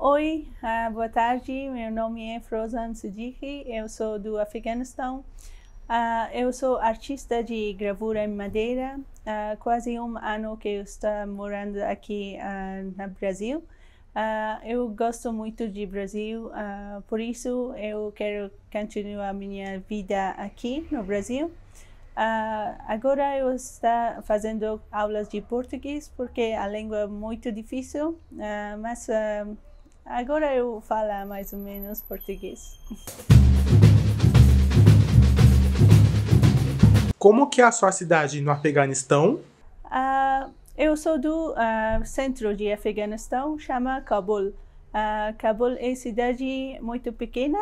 Oi, boa tarde. Meu nome é Frozan Siddiqui, eu sou do Afeganistão. Eu sou artista de gravura em madeira. Quase um ano que eu estou morando aqui no Brasil. Eu gosto muito de Brasil, por isso eu quero continuar minha vida aqui no Brasil. Agora eu estou fazendo aulas de português porque a língua é muito difícil, mas agora eu falo mais ou menos português. Como que é a sua cidade no Afeganistão? Eu sou do centro de Afeganistão, chama Cabul. Cabul é cidade muito pequena.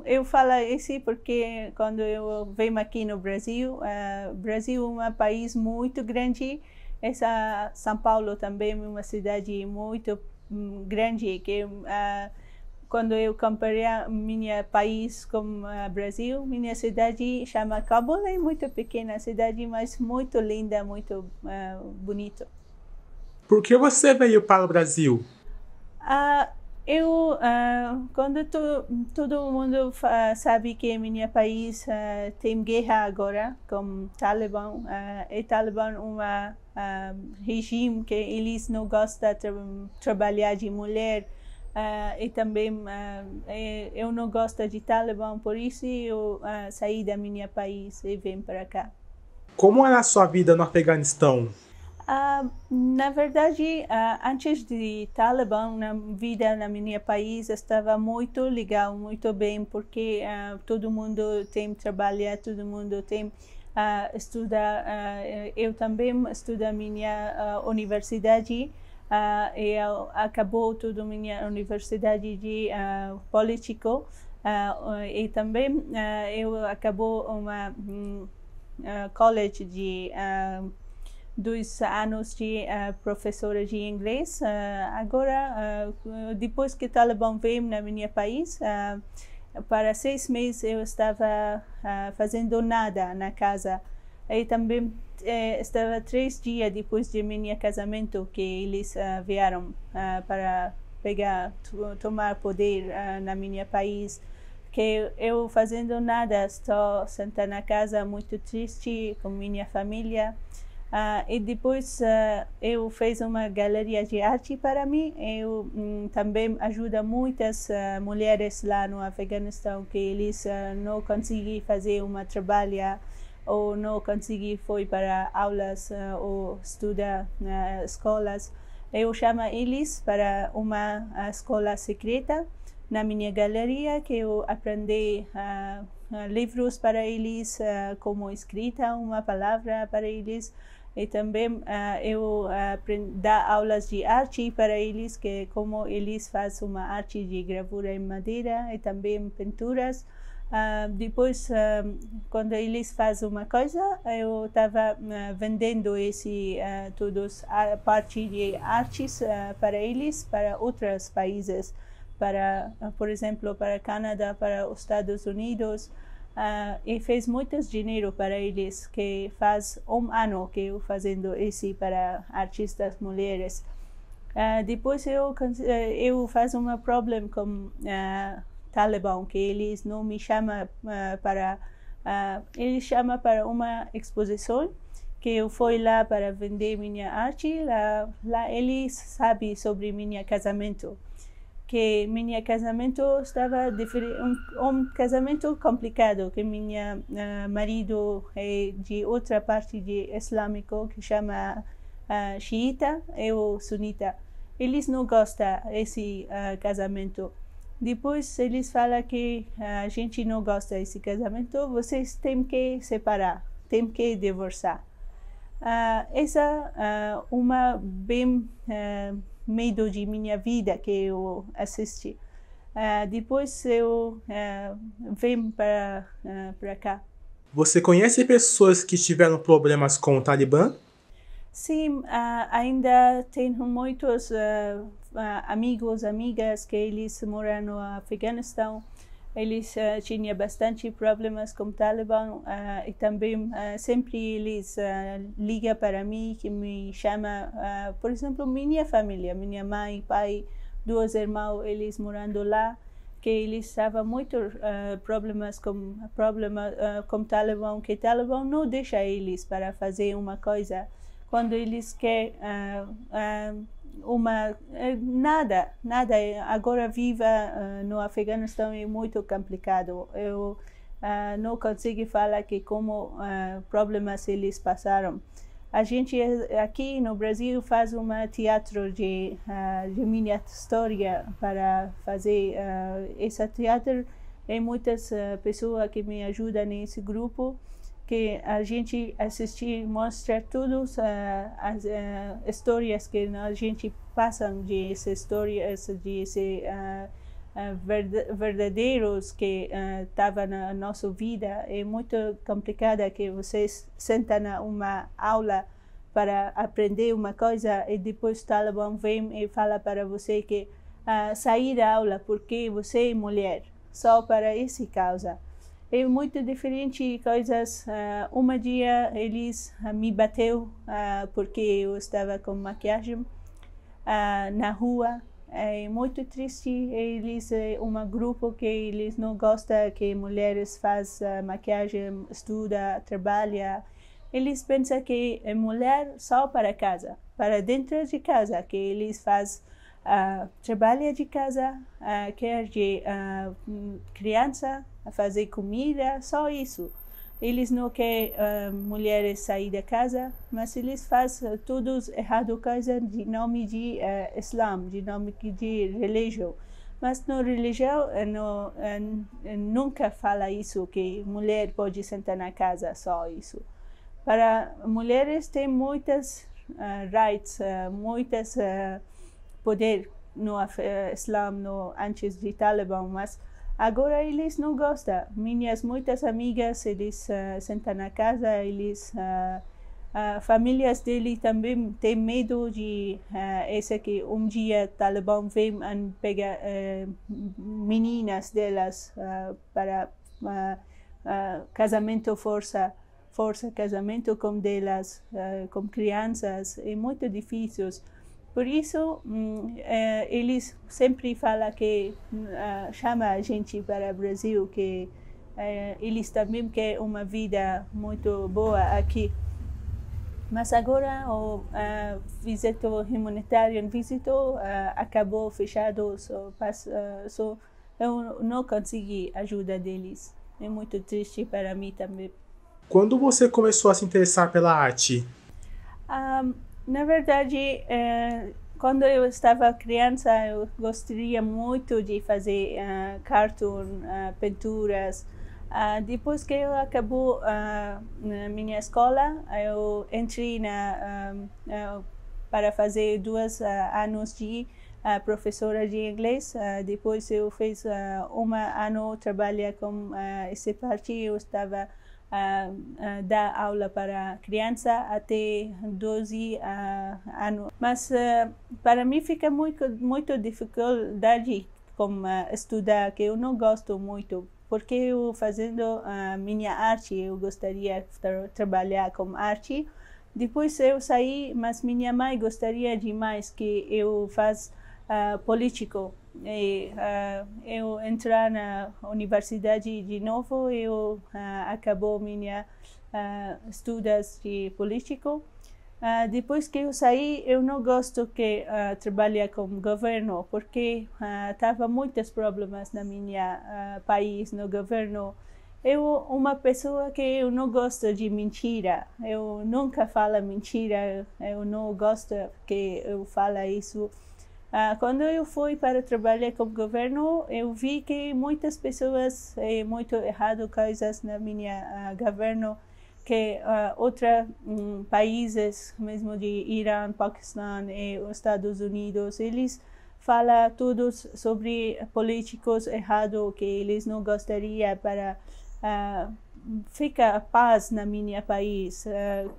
Eu falo isso porque quando eu venho aqui no Brasil, Brasil é um país muito grande. São Paulo também é uma cidade muito grande que quando eu comparei minha país com Brasil, minha cidade chama Cabul, é muito pequena cidade, mas muito linda, muito bonito. Por que você veio para o Brasil? Quando todo mundo sabe que meu país tem guerra agora com Talibã, e Talibã é um regime que eles não gostam de trabalhar de mulher, e também eu não gosto de Talibã, por isso eu saí da minha país e vim para cá. Como era a sua vida no Afeganistão? Na verdade, antes de Talibã, a vida na minha país estava muito legal, muito bem, porque todo mundo tem trabalho, todo mundo tem estuda. Eu também estudo minha universidade e acabou toda minha universidade de político e também eu acabou uma college de 2 anos de professora de inglês. Agora, depois que o Talibã veio na minha país, para 6 meses eu estava fazendo nada na casa. E também estava 3 dias depois de meu casamento que eles vieram para tomar poder na minha país. Que eu fazendo nada, estou sentada na casa muito triste com minha família. E depois eu fiz uma galeria de arte para mim. Eu também ajudo muitas mulheres lá no Afeganistão que eles não conseguem fazer um trabalho ou não conseguem ir para aulas ou estudar nas escolas. Eu chamo eles para uma escola secreta na minha galeria que eu aprendi livros para eles, como escrita uma palavra para eles. E também eu dou aulas de arte para eles, que como eles fazem uma arte de gravura em madeira e também pinturas. Depois, quando eles fazem uma coisa, eu estava vendendo todos a parte de artes para eles, para outros países, por exemplo, para Canadá, para os Estados Unidos. E fez muito dinheiro para eles, que faz um ano que eu fazendo isso para artistas mulheres. Depois eu faço um problema com Talibã, que eles não me chamam eles chamam para uma exposição, que eu fui lá para vender minha arte. Lá eles sabem sobre meu casamento, que meu casamento estava um casamento complicado, que meu marido é de outra parte de islâmico que chama xiita, eu sunita. Eles não gostam desse casamento. Depois eles falam que a gente não gosta desse casamento, vocês têm que separar, têm que divorciar. Essa é uma bem medo de minha vida que eu assisti. Depois eu vim para cá. Você conhece pessoas que tiveram problemas com o Talibã? Sim, ainda tenho muitos amigos, amigas que eles moram no Afeganistão. Eles tinham bastante problemas com o Talibã e também sempre eles ligam para mim, que me chama, por exemplo, minha família, minha mãe, pai, dois irmãos, eles morando lá, que eles estavam muito problemas com Talibã, que Talibã não deixa eles para fazer uma coisa quando eles querem nada. Agora viva no Afeganistão é muito complicado. Eu não consigo falar que como problemas eles passaram. A gente aqui no Brasil faz teatro de minha história para fazer esse teatro. Tem muitas pessoas que me ajudam nesse grupo, que a gente assiste, mostra todas as histórias que a gente passa de essa história, verdadeiros que estavam na nossa vida. É muito complicado que vocês sentam numa aula para aprender uma coisa e depois o Talibã vem e fala para você que sair da aula porque você é mulher, só para essa causa. É muito diferente coisas. Um dia eles me bateu porque eu estava com maquiagem na rua. É muito triste. Eles é grupo que eles não gostam que mulheres fazem maquiagem, estuda, trabalha. Eles pensam que é mulher só para casa, para dentro de casa, que eles fazem trabalha de casa, quer de criança, fazer comida, só isso. Eles não querem mulheres sair da casa, mas eles fazem tudo errado, coisa de nome de Islã, de nome de religião. Mas na religião nunca fala isso, que mulher pode sentar na casa, só isso. Para mulheres tem muitas rights, muitas poder no Islã, antes de Talibã, mas agora eles não gostam. Muitas amigas, eles sentam na casa, famílias dele também têm medo de que dia Talibã vem e pega meninas delas para casamento força casamento com delas, com crianças, é muito difícil. Por isso, eles sempre falam que chama a gente para o Brasil, que eles também querem uma vida muito boa aqui. Mas agora o visito humanitário acabou fechado, eu não consegui ajuda deles. É muito triste para mim também. Quando você começou a se interessar pela arte? Na verdade, quando eu estava criança, eu gostaria muito de fazer cartoon, pinturas. Depois que eu acabou na minha escola, eu entrei para fazer 2 anos de professora de inglês. Depois eu fiz 1 ano trabalhar com essa parte. Eu estava dar aula para criança até 12 anos. Mas para mim fica muito dificuldade com estudar, que eu não gosto muito, porque eu fazendo minha arte, eu gostaria de trabalhar com arte. Depois eu saí, mas minha mãe gostaria demais que eu faça político. Eu entrar na universidade de novo, eu acabou minha estudos de político. Depois que eu saí, eu não gosto que trabalhar com governo, porque tava muitos problemas na minha país, no governo. Eu uma pessoa que eu não gosto de mentira. Eu nunca falo mentira. Eu não gosto que eu fale isso. Quando eu fui para trabalhar com o governo, eu vi que muitas pessoas muito errado coisas na minha governo, que outros países, mesmo de Irã, Paquistão e os Estados Unidos, eles falam tudo sobre políticos errados, que eles não gostariam para ficar paz na minha país,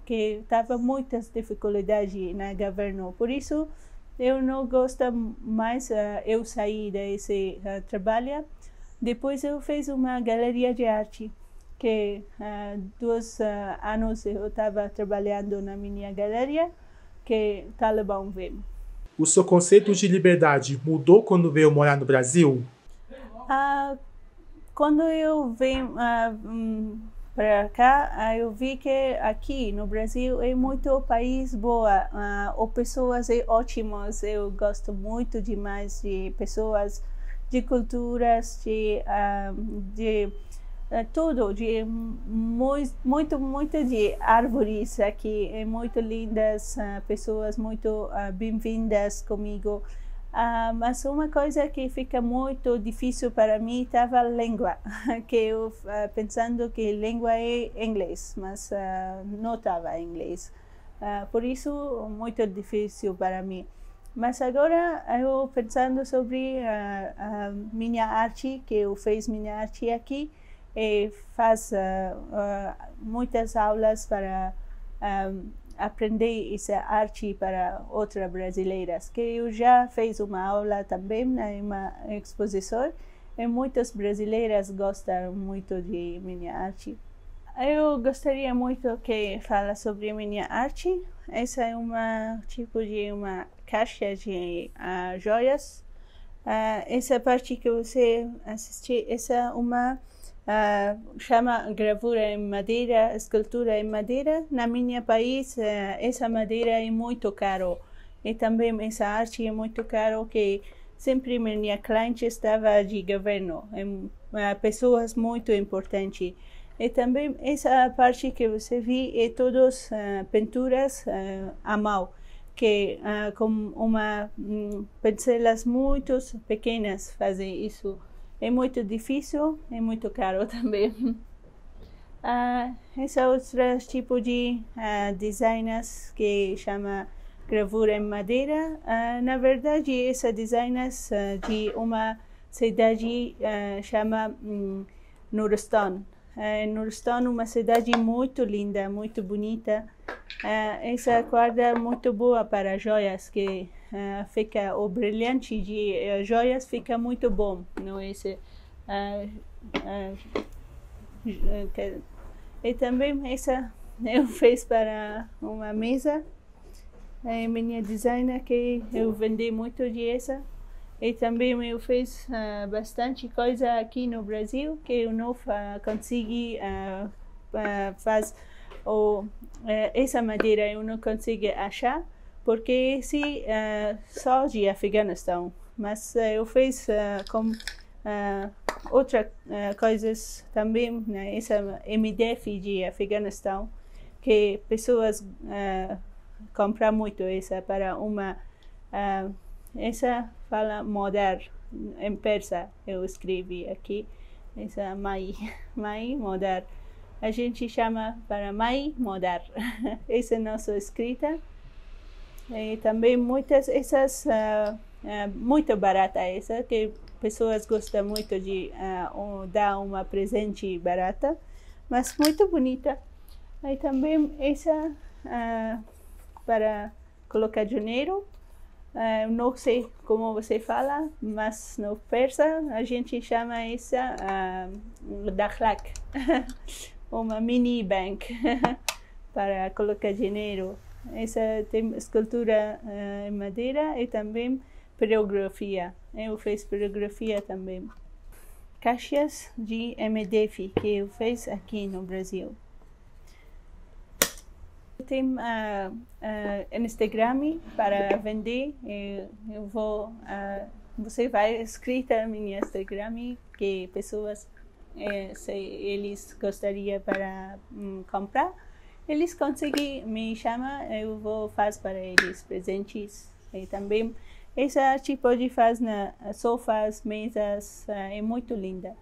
que tava muitas dificuldades no governo. Por isso eu não gosto mais, eu saí desse trabalho. Depois eu fiz uma galeria de arte, que 2 anos eu estava trabalhando na minha galeria, que Talibã veio. O seu conceito de liberdade mudou quando veio morar no Brasil? Quando eu vim para cá, eu vi que aqui no Brasil é muito país boa, as pessoas são ótimas, eu gosto muito demais de pessoas, de culturas, de tudo, de muito de árvores aqui, é muito lindas, pessoas muito bem-vindas comigo. Mas uma coisa que fica muito difícil para mim estava a língua, que eu pensando que língua é inglês, mas não estava em inglês. Por isso, muito difícil para mim. Mas agora eu pensando sobre a minha arte, que eu fiz minha arte aqui, e faz muitas aulas para aprender essa arte para outras brasileiras, que eu já fiz uma aula também em uma exposição e muitas brasileiras gostam muito de minha arte. Eu gostaria muito que fala sobre minha arte. Essa é uma tipo de uma caixa de joias. Essa parte que você assistiu, essa é uma chama gravura em madeira, escultura em madeira. Na minha país, essa madeira é muito caro e também essa arte é muito caro, que sempre minha cliente estava de governo, pessoas muito importantes. E também essa parte que você viu é todas pinturas à mão, que com uma pincelas muito pequenas fazem isso. É muito difícil, é muito caro também. Esse é outro tipo de designs que chama gravura em madeira. Na verdade, essa designs de uma cidade chama Nuristan. Nuristan, uma cidade muito linda, muito bonita. Essa corda é muito boa para joias, que fica o brilhante de joias fica muito bom, não é? E também essa eu fiz para uma mesa, minha designer, que eu vendi muito de essa. E também eu fiz bastante coisa aqui no Brasil que eu não consegui fazer. Essa madeira eu não consegui achar, porque esse só de Afeganistão. Mas eu fiz com outras coisas também, né? Essa MDF de Afeganistão, que pessoas compram muito essa para uma... essa fala modar em persa, eu escrevi aqui, essa mai modar. A gente chama para mai modar. Essa é a nossa escrita. E também muitas essas muito barata essa, que pessoas gostam muito de dar uma presente barata, mas muito bonita. E também essa para colocar dinheiro. Não sei como você fala, mas no persa a gente chama essa dakhlak, uma mini bank para colocar dinheiro. Essa tem escultura em madeira e também pirografia. Eu fiz pirografia também. Caixas de MDF que eu fiz aqui no Brasil. Tem Instagram para vender. Eu vou, você vai escrita no meu Instagram, que pessoas, se eles gostariam para comprar, eles conseguem me chamar, eu vou fazer para eles presentes. E também essa tipo de faz na sofás, mesas, é muito linda.